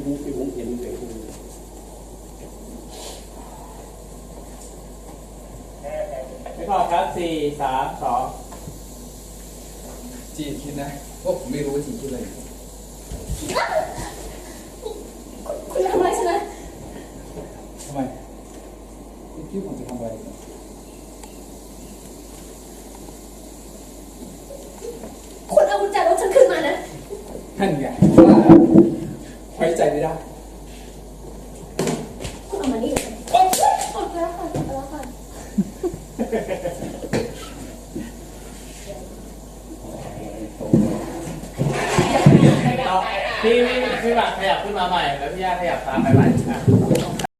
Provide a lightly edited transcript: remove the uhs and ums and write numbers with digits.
ที่ผมเห็นเลยไม่พอครับสี่สามสองจีคิดนะว่าผมไม่รู้จีคิดอะไรคุณทำอะไรฉันนะทำไมคุณคิดผมจะทำอะไรคุณเอากุญแจรถฉันขึ้นมานะท่านไงไว้ใจไม่ได้คุณเอามานี่เลยอดไปแล้วค่ะอดไปแล้วค่ะพี่หมักขยับขึ้นมาใหม่แล้วพี่ย่าขยับตามไปใหม่